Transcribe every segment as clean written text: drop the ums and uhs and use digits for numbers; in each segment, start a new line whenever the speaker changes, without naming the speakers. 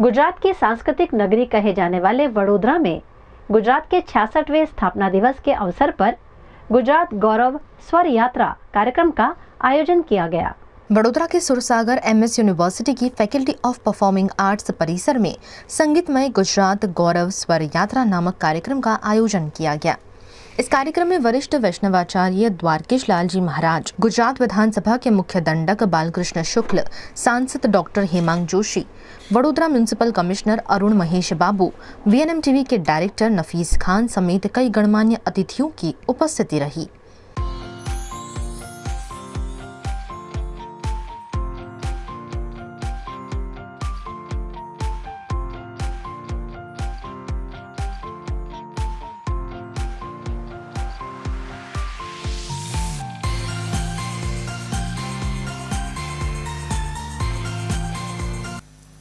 गुजरात की सांस्कृतिक नगरी कहे जाने वाले वडोदरा में गुजरात के 66वें स्थापना दिवस के अवसर पर गुजरात गौरव स्वर यात्रा कार्यक्रम का आयोजन किया गया।
वडोदरा के सुरसागर एमएस यूनिवर्सिटी की फैकल्टी ऑफ परफॉर्मिंग आर्ट्स परिसर में संगीतमय गुजरात गौरव स्वर यात्रा नामक कार्यक्रम का आयोजन किया गया। इस कार्यक्रम में वरिष्ठ वैष्णवाचार्य द्वारकेश लालजी महाराज, गुजरात विधानसभा के मुख्य दंडक बालकृष्ण शुक्ल, सांसद doctor Hemang Joshi, Vadodara municipal commissioner Arun Mahesh Babu, VNM TV के डायरेक्टर नफीस खान समेत कई गणमान्य अतिथियों की उपस्थिति रही।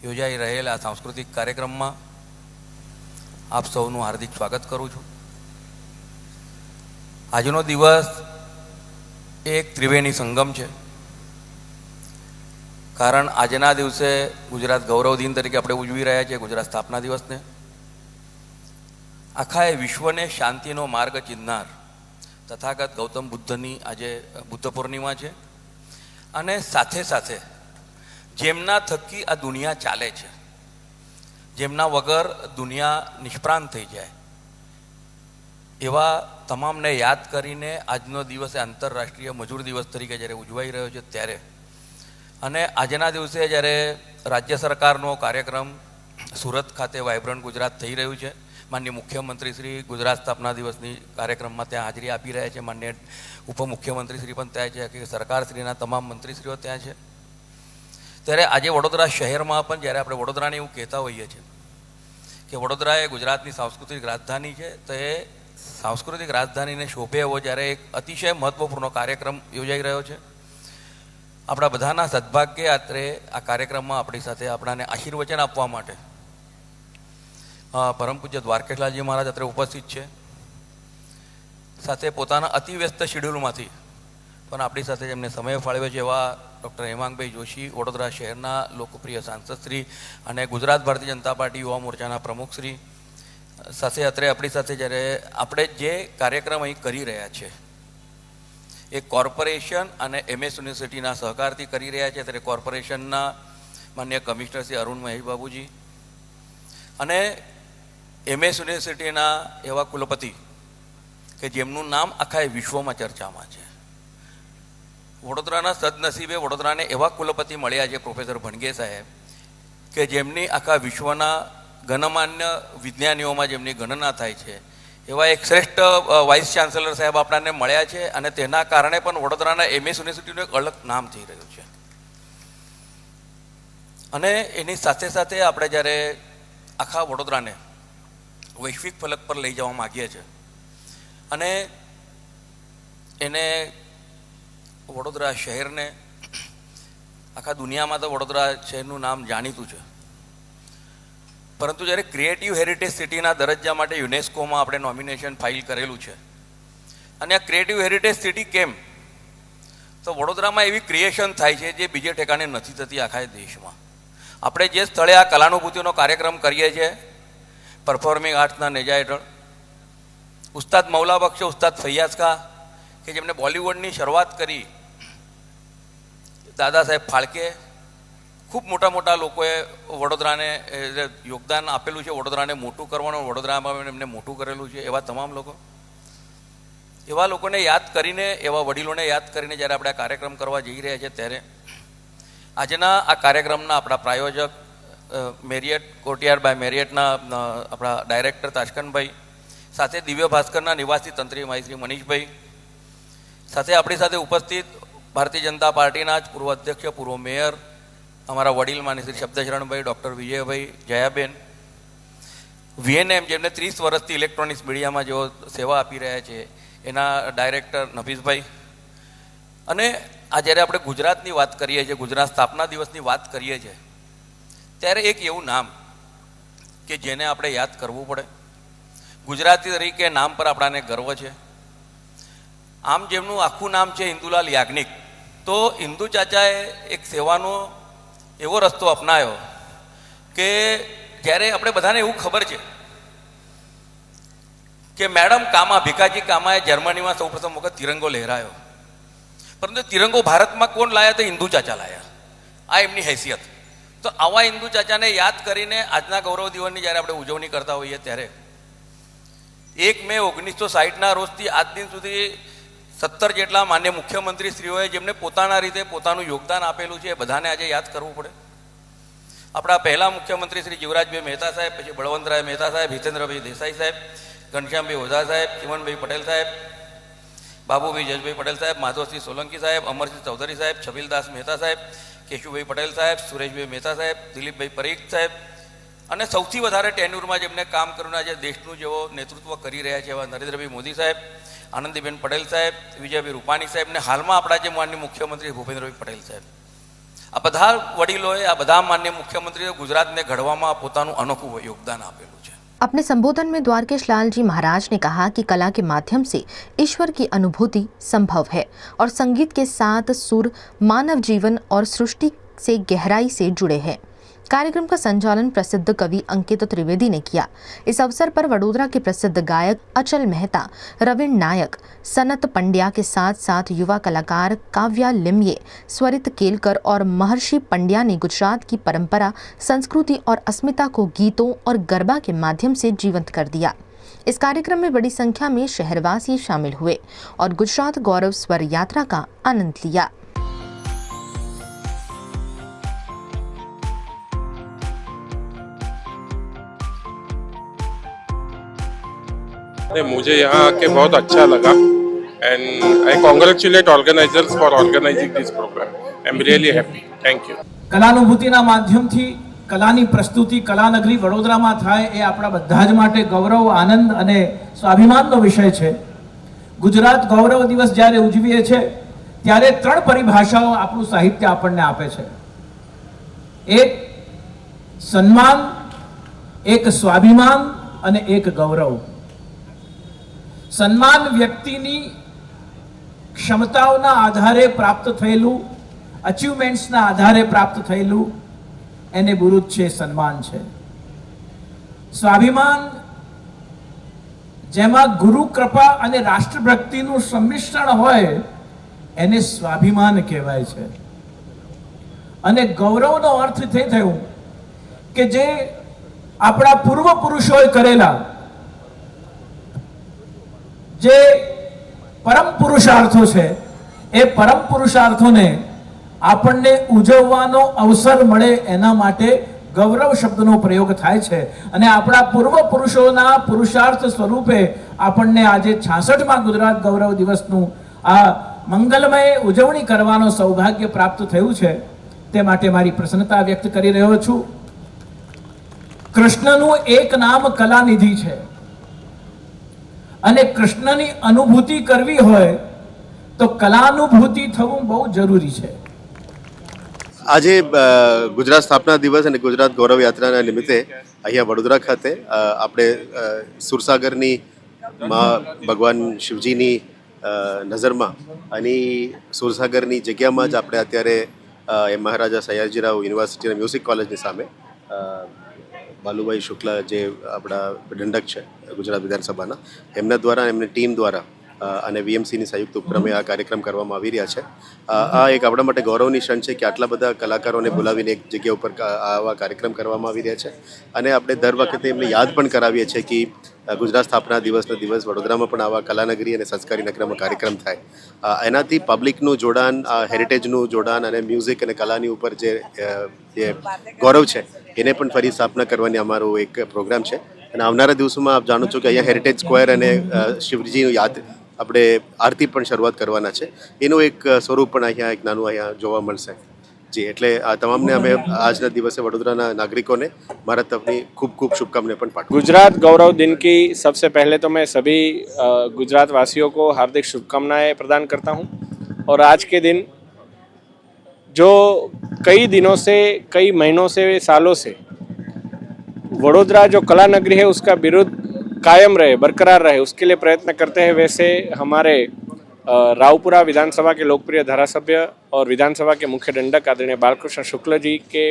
યોજાઈ રહેલા સાંસ્કૃતિક કાર્યક્રમમાં આપ સૌનું હાર્દિક સ્વાગત કરું છું। આજનો દિવસ એક ત્રિવેણી સંગમ છે, કારણ આજના દિવસે ગુજરાત ગૌરવ દિન તરીકે આપણે ઉજવી રહ્યા છીએ ગુજરાત સ્થાપના દિવસને। આખાએ વિશ્વને શાંતિનો માર્ગ ચિંધનાર તથાગત ગૌતમ બુદ્ધની આજે બુદ્ધ પૂર્ણિમા છે, અને સાથે સાથે જેમના થકી આ દુનિયા ચાલે છે, જેમના વગર દુનિયા નિષ્પ્રાંત થઈ જાય, એવા તમામને યાદ કરીને આજનો દિવસ આંતરરાષ્ટ્રીય મજૂર દિવસ તરીકે જ્યારે ઉજવાઈ રહ્યો છે ત્યારે, અને આજના દિવસે જ્યારે રાજ્ય સરકારનો કાર્યક્રમ સુરત ખાતે વાઇબ્રન્ટ ગુજરાત થઈ રહ્યું છે, માનનીય મુખ્યમંત્રી શ્રી ગુજરાત સ્થાપના દિવસની કાર્યક્રમમાં ત્યાં હાજરી આપી રહ્યા છે, માનનીય ઉપમુખ્યમંત્રી શ્રી પણ ત્યાં છે, કે સરકારશ્રીના તમામ મંત્રીશ્રીઓ ત્યાં છે। ત્યારે આજે વડોદરા શહેરમાં પણ જ્યારે આપણે વડોદરાને એવું કહેતા હોઈએ છીએ કે વડોદરા એ ગુજરાતની સાંસ્કૃતિક રાજધાની છે, તો એ સાંસ્કૃતિક રાજધાનીને શોભે એવો જ્યારે એક અતિશય મહત્ત્વપૂર્ણ કાર્યક્રમ યોજાઈ રહ્યો છે। આપણા બધાના સદભાગ્યે અત્રે આ કાર્યક્રમમાં આપણી સાથે આપણાને આશીર્વચન આપવા માટે પરમ પૂજ્ય દ્વારકેશલાલજી મહારાજ અત્રે ઉપસ્થિત છે। સાથે પોતાના અતિ વ્યસ્ત શેડ્યુલમાંથી પણ આપણી સાથે જેમને સમય ફાળવ્યો છે એવા ડૉક્ટર હેમાંગભાઈ જોશી, વડોદરા શહેરના લોકપ્રિય સાંસદશ્રી અને ગુજરાત ભારતીય જનતા પાર્ટી યુવા મોરચાના પ્રમુખશ્રી, સાથે અત્રે આપણી સાથે જ્યારે આપણે જે કાર્યક્રમ અહીં કરી રહ્યા છે એ કોર્પોરેશન અને એમએસ યુનિવર્સિટીના સહકારથી કરી રહ્યા છે, ત્યારે કોર્પોરેશનના માનનીય કમિશનર શ્રી અરુણ મહેશ બાબુજી અને એમએસ યુનિવર્સિટીના એવા કુલપતિ કે જેમનું નામ આખા વિશ્વમાં ચર્ચામાં છે। વડોદરાના સદનસીબે વડોદરાને એવા કુલપતિ મળ્યા છે પ્રોફેસર ભણગે સાહેબ, કે જેમની આખા વિશ્વના ગણમાન્ય વિજ્ઞાનીઓમાં જેમની ગણના થાય છે એવા એક શ્રેષ્ઠ વાઇસ ચાન્સેલર સાહેબ આપણાને મળ્યા છે, અને તેના કારણે પણ વડોદરાના એમએસ યુનિવર્સિટીનું એક અલગ નામ થઈ રહ્યું છે। અને એની સાથે સાથે આપણે જ્યારે આખા વડોદરાને વૈશ્વિક ફલક પર લઈ જવા માગીએ છીએ, અને એને વડોદરા શહેરને આખા દુનિયામાં તો વડોદરા શહેરનું નામ જાણીતું છે, પરંતુ જ્યારે ક્રિએટિવ હેરિટેજ સિટીના દરજ્જા માટે યુનેસ્કોમાં આપણે નોમિનેશન ફાઇલ કરેલું છે, અને આ ક્રિએટિવ હેરિટેજ સિટી કેમ, તો વડોદરામાં એવી ક્રિએશન થાય છે જે બીજે ઠેકાણે નથી થતી આખા દેશમાં। આપણે જે સ્થળે આ કલાનુભૂતિનો કાર્યક્રમ કરીએ છીએ પરફોર્મિંગ આર્ટ્સના નેજા હેઠળ, ઉસ્તાદ મૌલા બક્ષ, ઉસ્તાદ ફૈયાઝ ખાં, કે જેમણે બોલિવૂડની શરૂઆત કરી, દાદા સાહેબ ફાળકે, ખૂબ મોટા મોટા લોકોએ વડોદરાને યોગદાન આપેલું છે, વડોદરાને મોટું કરવાનું, વડોદરામાં એમને મોટું કરેલું છે, એવા તમામ લોકો, એવા લોકોને યાદ કરીને, એવા વડીલોને યાદ કરીને જ્યારે આપણે આ કાર્યક્રમ કરવા જઈ રહ્યા છીએ, ત્યારે આજના આ કાર્યક્રમના આપણા પ્રાયોજક મેરિયટ કોર્ટિયાર બાય મેરિયટના આપણા ડાયરેક્ટર તાશ્કનભાઈ, સાથે દિવ્ય ભાસ્કરના નિવાસી તંત્રી માઈ શ્રી મનીષભાઈ, સાથે આપણી સાથે ઉપસ્થિત ભારતીય જનતા પાર્ટીના જ પૂર્વ અધ્યક્ષ, પૂર્વ મેયર, અમારા વડીલ માની શ્રી શબ્દશરણભાઈ, ડૉક્ટર વિજયભાઈ, જયાબેન, વીએનએમ જેમને 30 વર્ષથી ઇલેક્ટ્રોનિક્સ મીડિયામાં જેઓ સેવા આપી રહ્યા છે એના ડાયરેક્ટર નફીસભાઈ, અને આ જ્યારે આપણે ગુજરાતની વાત કરીએ છીએ, ગુજરાત સ્થાપના દિવસની વાત કરીએ છીએ, ત્યારે એક એવું નામ કે જેને આપણે યાદ કરવું પડે, ગુજરાતી તરીકે નામ પર આપણાને ગર્વ છે। આમ જેમનું આખું નામ છે ઇન્દુલાલ યાજ્ઞિક, તો ઇન્દુ ચાચાએ એક સેવાનો એવો રસ્તો અપનાવ્યો કે કે જ્યારે આપણે બધાને એવું ખબર છે કે મેડમ કામા ભીખાજી કામાએ જર્મનીમાં સૌપ્રથમ વખત તિરંગો લહેરાયો, પરંતુ તિરંગો ભારતમાં કોણ લાયા? તો હિન્દુ ચાચા લાયા. આ એમની હેસિયત. તો આવા હિન્દુ ચાચાને યાદ કરીને આજના ગૌરવ દિવસની જ્યારે આપણે ઉજવણી કરતા હોઈએ ત્યારે 1 મે 1960ના રોજથી આજ દિન સુધી 17 જેટલા માન્ય મુખ્યમંત્રીશ્રીઓએ જેમને પોતાના રીતે પોતાનું યોગદાન આપેલું છે એ બધાને આજે યાદ કરવું પડે. આપણા પહેલા મુખ્યમંત્રી શ્રી જીવરાજભાઈ મહેતા સાહેબ, પછી બળવંતરાય મહેતા સાહેબ, હિતેન્દ્રભાઈ દેસાઈ સાહેબ, ઘનશ્યામભાઈ ઓઝા સાહેબ, ચીમનભાઈ પટેલ સાહેબ, બાબુભાઈ જજભાઈ પટેલ સાહેબ, માધવસિંહ સોલંકી સાહેબ, અમરસિંહ ચૌધરી સાહેબ, છબીલદાસ મહેતા સાહેબ, કેશુભાઈ પટેલ સાહેબ, સુરેશભાઈ મહેતા સાહેબ, દિલીપભાઈ પરીખ સાહેબ, અને સૌથી વધારે ટેન્યુરમાં જેમને કામ કરીને આજે દેશનું જેવો નેતૃત્વ કરી રહ્યા છે એવા નરેન્દ્રભાઈ મોદી સાહેબ, આનંદીબેન પટેલ સાહેબ, વિજયભાઈ રૂપાણી સાહેબ, ને હાલમાં આપણા જે માનનીય મુખ્યમંત્રી ભૂપેન્દ્રભાઈ પટેલ સાહેબ, આ બધા વડીલોએ, આ બધા માનનીય મુખ્યમંત્રીઓ ગુજરાતને ઘડવામાં પોતાનું અનોખું યોગદાન આપેલું છે.
अपने संबोधन में द्वारकेश लाल जी महाराज ने कहा कि कला के माध्यम से ईश्वर की अनुभूति संभव है और संगीत के साथ सुर मानव जीवन और सृष्टि से गहराई से जुड़े हैं. कार्यक्रम का संचालन प्रसिद्ध कवि अंकित त्रिवेदी ने किया. इस अवसर पर वडोदरा के प्रसिद्ध गायक अचल मेहता, रविन नायक, सनत पंड्या के साथ साथ युवा कलाकार काव्या लिम्ये, स्वरित केलकर और महर्षि पंड्या ने गुजरात की परंपरा, संस्कृति और अस्मिता को गीतों और गरबा के माध्यम से जीवंत कर दिया. इस कार्यक्रम में बड़ी संख्या में शहरवासी शामिल हुए और गुजरात गौरव स्वर यात्रा का आनंद लिया.
मुझे यहाँ आके बहुत अच्छा लगा and I congratulate organisers for organising this programme. I am really happy. Thank you.
કલાનુભૂતિના માધ્યમથી કલાની પ્રસ્તુતિ કલાનગરી વડોદરામાં થાય એ આપણા બધા જ માટે ગૌરવ, આનંદ અને સ્વાભિમાનનો વિષય છે. ગુજરાત ગૌરવ દિવસ જ્યારે ઉજવીએ છીએ ત્યારે 3 પરિભાષાઓ આપણું સાહિત્ય આપણને આપે છે. એક સન્માન, એક સ્વાભિમાન અને એક ગૌરવ. સન્માન વ્યક્તિની ક્ષમતાઓના આધારે પ્રાપ્ત થયેલું, અચીવમેન્ટ્સના આધારે પ્રાપ્ત થયેલું એને બિરુદ છે, સન્માન છે. સ્વાભિમાન જેમાં ગુરુ કૃપા અને રાષ્ટ્રભક્તિનું સંમિશ્રણ હોય એને સ્વાભિમાન કહેવાય છે. અને ગૌરવનો અર્થ તે થયું કે જે આપણા પૂર્વ પુરુષોએ કરેલા જે પરમ પુરુષાર્થો છે એ પરમ પુરુષાર્થોને આપણને ઉજવવાનો અવસર મળે એના માટે ગૌરવ શબ્દનો પ્રયોગ થાય છે. અને આપણા પૂર્વ પુરુષોના પુરુષાર્થ સ્વરૂપે આપણને આજે 66માં ગુજરાત ગૌરવ દિવસનું આ મંગલમય ઉજવણી કરવાનો સૌભાગ્ય પ્રાપ્ત થયું છે. તે માટે મારી પ્રસન્નતા વ્યક્ત કરી રહ્યો છું. કૃષ્ણનું એક નામ કલાનિધિ છે અને કૃષ્ણની અનુભૂતિ કરવી હોય તો કલાનુભૂતિ થવું બહુ જરૂરી છે.
આજે ગુજરાત સ્થાપના દિવસ અને ગુજરાત ગૌરવ યાત્રાના નિમિત્તે અહીંયા વડોદરા ખાતે આપણે સુરસાગરની માં ભગવાન શિવજીની નજરમાં અને સુરસાગરની જગ્યામાં જ આપણે અત્યારે મહારાજા સયાજીરાવ યુનિવર્સિટીના મ્યુઝિક કોલેજની સામે બાલુભાઈ શુક્લા જે આપણા દંડક છે ગુજરાત વિધાનસભાના, એમના દ્વારા એમની ટીમ દ્વારા અને વીએમસીની સંયુક્ત ઉપક્રમે આ કાર્યક્રમ કરવામાં આવી રહ્યા છે. આ એક આપણા માટે ગૌરવની ક્ષણ છે કે આટલા બધા કલાકારોને બોલાવીને એક જગ્યા ઉપર આવા કાર્યક્રમ કરવામાં આવી રહ્યા છે. અને આપણે દર વખતે એમને યાદ પણ કરાવીએ છીએ કે ગુજરાત સ્થાપના દિવસના દિવસ વડોદરામાં પણ આવા કલાનગરી અને સંસ્કારી નગરમાં કાર્યક્રમ થાય. એનાથી પબ્લિકનું જોડાણ, હેરિટેજનું જોડાણ અને મ્યુઝિક અને કલાની ઉપર જે ગૌરવ છે એને પણ ફરી સ્થાપના કરવાની અમારો એક પ્રોગ્રામ છે. અને આવનારા દિવસોમાં આપ જાણો છો કે અહીંયા હેરિટેજ સ્ક્વેર અને શિવજીનું યાદ આપણે આરતી પણ શરૂઆત કરવાના છે. એનું એક સ્વરૂપ પણ અહીંયા એક નાનું અહીંયા જોવા મળશે. જી, એટલે આ તમામને અમે આજના દિવસે વડોદરાના નાગરિકોને મારા તરફની खूब खूब शुभकामनाएं પણ પાઠવું.
गुजरात गौरव दिन की सबसे पहले तो मैं सभी गुजरात वासियों को हार्दिक शुभकामनाएं प्रदान करता हूं. और आज के दिन जो कई दिनों से, कई महीनों से, सालों से वडोदरा जो कला नगरी है उसका बिरुद कायम रहे, बरकरार रहे, उसके लिए प्रयत्न करते हैं. वैसे हमारे रावपुरा विधानसभा के लोकप्रिय धारासभ्य और विधानसभा के मुख्य दंडक आदरणीय बालकृष्ण शुक्ल जी के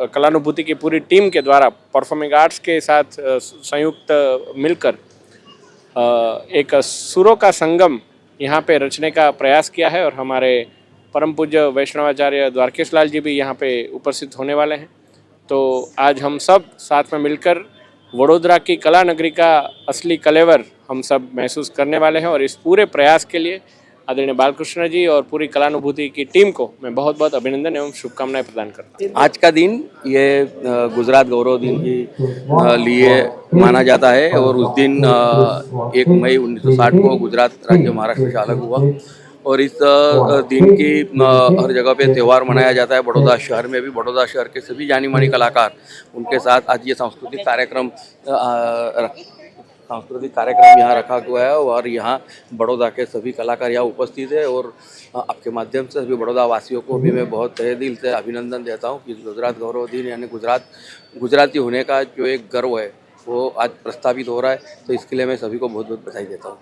कलानुभूति की पूरी टीम के द्वारा परफॉर्मिंग आर्ट्स के साथ संयुक्त मिलकर एक सुरों का संगम यहाँ पे रचने का प्रयास किया है और हमारे परम पूज्य वैष्णवाचार्य द्वारकेश लाल जी भी यहाँ पे उपस्थित होने वाले हैं। तो आज हम सब साथ में मिलकर वडोदरा की कला नगरी का असली कलेवर हम सब महसूस करने वाले हैं और इस पूरे प्रयास के लिए आदरणीय बालकृष्ण जी और पूरी कलानुभूति की टीम को मैं बहुत बहुत अभिनंदन एवं शुभकामनाएं प्रदान करता हूँ।
आज का दिन ये गुजरात गौरव दिन के लिए माना जाता है और उस दिन 1 मई 1960 को गुजरात राज्य महाराष्ट्र से अलग हुआ और इस दिन की हर जगह पे त्यौहार मनाया जाता है। बड़ौदा शहर में भी बड़ौदा शहर के सभी जानी मानी कलाकार उनके साथ आज ये सांस्कृतिक कार्यक्रम यहाँ रखा हुआ है और यहाँ बड़ौदा के सभी कलाकार यहाँ उपस्थित है और आपके माध्यम से सभी बड़ौदा वासियों को भी मैं बहुत तहे दिल से अभिनंदन देता हूँ कि गुजरात गौरव दिन यानी गुजराती होने का जो एक गर्व है वो आज प्रस्तावित हो रहा है, तो इसके लिए मैं सभी को बहुत बहुत बधाई देता हूँ।